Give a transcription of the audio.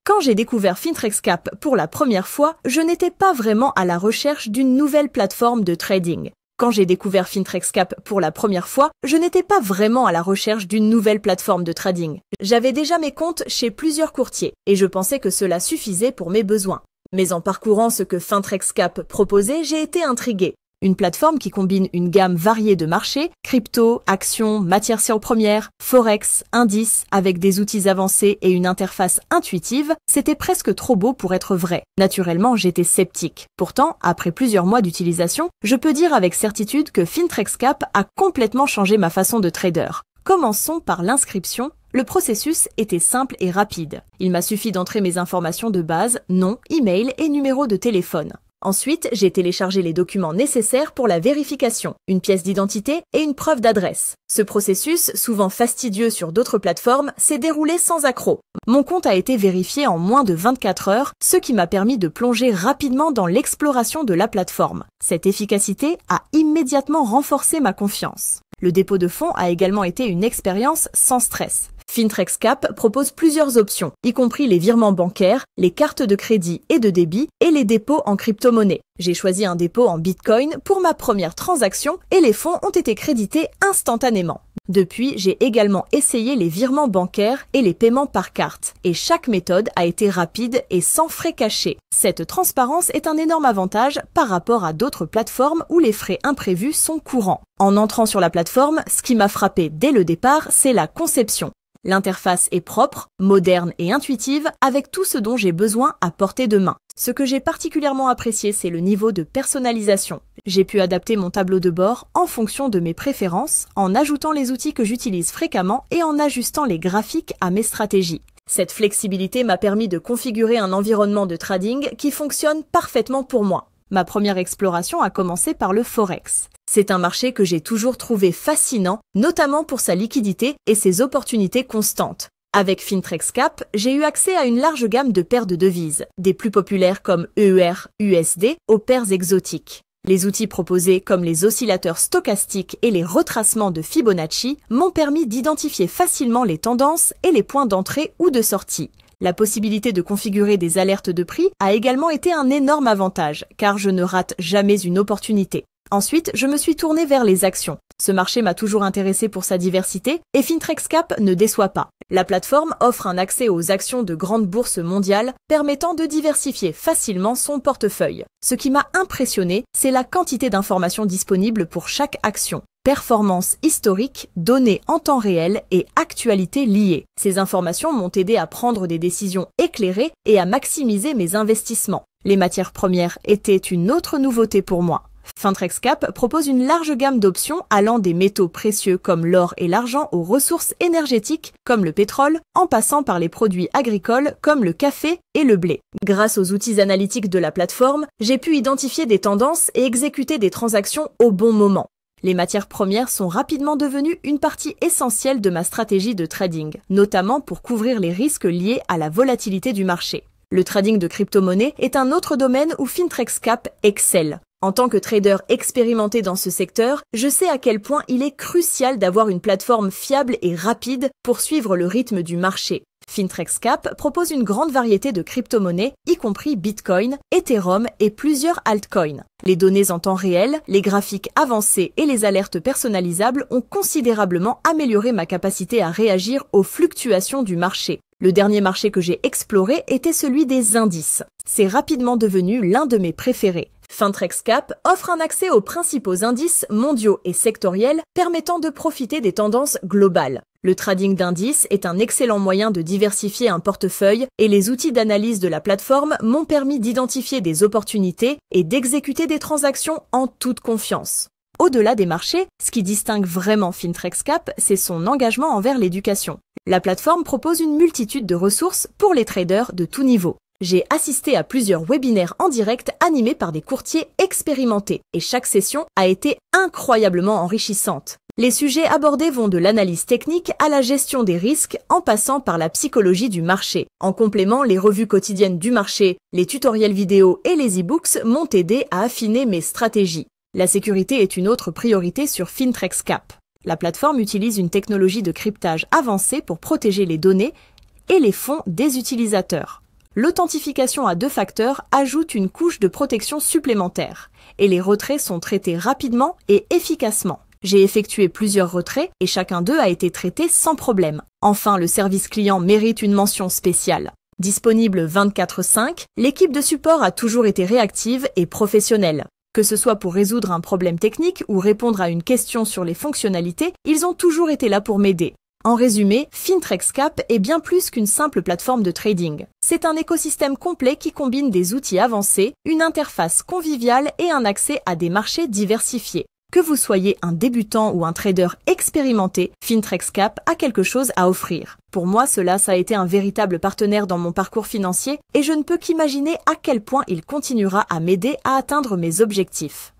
Quand j'ai découvert FinTrexCap pour la première fois, je n'étais pas vraiment à la recherche d'une nouvelle plateforme de trading. Quand j'ai découvert FinTrexCap pour la première fois, je n'étais pas vraiment à la recherche d'une nouvelle plateforme de trading. J'avais déjà mes comptes chez plusieurs courtiers et je pensais que cela suffisait pour mes besoins. Mais en parcourant ce que FinTrexCap proposait, j'ai été intriguée. Une plateforme qui combine une gamme variée de marchés, crypto, actions, matières premières, forex, indices, avec des outils avancés et une interface intuitive, c'était presque trop beau pour être vrai. Naturellement, j'étais sceptique. Pourtant, après plusieurs mois d'utilisation, je peux dire avec certitude que FinTrexCap a complètement changé ma façon de trader. Commençons par l'inscription. Le processus était simple et rapide. Il m'a suffi d'entrer mes informations de base, nom, email et numéro de téléphone. Ensuite, j'ai téléchargé les documents nécessaires pour la vérification, une pièce d'identité et une preuve d'adresse. Ce processus, souvent fastidieux sur d'autres plateformes, s'est déroulé sans accroc. Mon compte a été vérifié en moins de 24 heures, ce qui m'a permis de plonger rapidement dans l'exploration de la plateforme. Cette efficacité a immédiatement renforcé ma confiance. Le dépôt de fonds a également été une expérience sans stress. FinTrexCap propose plusieurs options, y compris les virements bancaires, les cartes de crédit et de débit et les dépôts en crypto-monnaie. J'ai choisi un dépôt en Bitcoin pour ma première transaction et les fonds ont été crédités instantanément. Depuis, j'ai également essayé les virements bancaires et les paiements par carte, et chaque méthode a été rapide et sans frais cachés. Cette transparence est un énorme avantage par rapport à d'autres plateformes où les frais imprévus sont courants. En entrant sur la plateforme, ce qui m'a frappé dès le départ, c'est la conception. L'interface est propre, moderne et intuitive, avec tout ce dont j'ai besoin à portée de main. Ce que j'ai particulièrement apprécié, c'est le niveau de personnalisation. J'ai pu adapter mon tableau de bord en fonction de mes préférences, en ajoutant les outils que j'utilise fréquemment et en ajustant les graphiques à mes stratégies. Cette flexibilité m'a permis de configurer un environnement de trading qui fonctionne parfaitement pour moi. Ma première exploration a commencé par le Forex. C'est un marché que j'ai toujours trouvé fascinant, notamment pour sa liquidité et ses opportunités constantes. Avec FinTrexCap, j'ai eu accès à une large gamme de paires de devises, des plus populaires comme EUR, USD, aux paires exotiques. Les outils proposés comme les oscillateurs stochastiques et les retracements de Fibonacci m'ont permis d'identifier facilement les tendances et les points d'entrée ou de sortie. La possibilité de configurer des alertes de prix a également été un énorme avantage, car je ne rate jamais une opportunité. Ensuite, je me suis tournée vers les actions. Ce marché m'a toujours intéressé pour sa diversité et FinTrexCap ne déçoit pas. La plateforme offre un accès aux actions de grandes bourses mondiales permettant de diversifier facilement son portefeuille. Ce qui m'a impressionné, c'est la quantité d'informations disponibles pour chaque action. Performance historique, données en temps réel et actualités liées. Ces informations m'ont aidé à prendre des décisions éclairées et à maximiser mes investissements. Les matières premières étaient une autre nouveauté pour moi. FinTrexCap propose une large gamme d'options allant des métaux précieux comme l'or et l'argent aux ressources énergétiques comme le pétrole, en passant par les produits agricoles comme le café et le blé. Grâce aux outils analytiques de la plateforme, j'ai pu identifier des tendances et exécuter des transactions au bon moment. Les matières premières sont rapidement devenues une partie essentielle de ma stratégie de trading, notamment pour couvrir les risques liés à la volatilité du marché. Le trading de crypto-monnaies est un autre domaine où FinTrexCap excelle. En tant que trader expérimenté dans ce secteur, je sais à quel point il est crucial d'avoir une plateforme fiable et rapide pour suivre le rythme du marché. FinTrexCap propose une grande variété de crypto-monnaies, y compris Bitcoin, Ethereum et plusieurs altcoins. Les données en temps réel, les graphiques avancés et les alertes personnalisables ont considérablement amélioré ma capacité à réagir aux fluctuations du marché. Le dernier marché que j'ai exploré était celui des indices. C'est rapidement devenu l'un de mes préférés. FinTrexCap offre un accès aux principaux indices mondiaux et sectoriels permettant de profiter des tendances globales. Le trading d'indices est un excellent moyen de diversifier un portefeuille et les outils d'analyse de la plateforme m'ont permis d'identifier des opportunités et d'exécuter des transactions en toute confiance. Au-delà des marchés, ce qui distingue vraiment FinTrexCap, c'est son engagement envers l'éducation. La plateforme propose une multitude de ressources pour les traders de tout niveau. J'ai assisté à plusieurs webinaires en direct animés par des courtiers expérimentés et chaque session a été incroyablement enrichissante. Les sujets abordés vont de l'analyse technique à la gestion des risques en passant par la psychologie du marché. En complément, les revues quotidiennes du marché, les tutoriels vidéo et les e-books m'ont aidé à affiner mes stratégies. La sécurité est une autre priorité sur FinTrexCap. La plateforme utilise une technologie de cryptage avancée pour protéger les données et les fonds des utilisateurs. L'authentification à 2 facteurs ajoute une couche de protection supplémentaire et les retraits sont traités rapidement et efficacement. J'ai effectué plusieurs retraits et chacun d'eux a été traité sans problème. Enfin, le service client mérite une mention spéciale. Disponible 24/5, l'équipe de support a toujours été réactive et professionnelle. Que ce soit pour résoudre un problème technique ou répondre à une question sur les fonctionnalités, ils ont toujours été là pour m'aider. En résumé, FinTrexCap est bien plus qu'une simple plateforme de trading. C'est un écosystème complet qui combine des outils avancés, une interface conviviale et un accès à des marchés diversifiés. Que vous soyez un débutant ou un trader expérimenté, FinTrexCap a quelque chose à offrir. Pour moi, ça a été un véritable partenaire dans mon parcours financier et je ne peux qu'imaginer à quel point il continuera à m'aider à atteindre mes objectifs.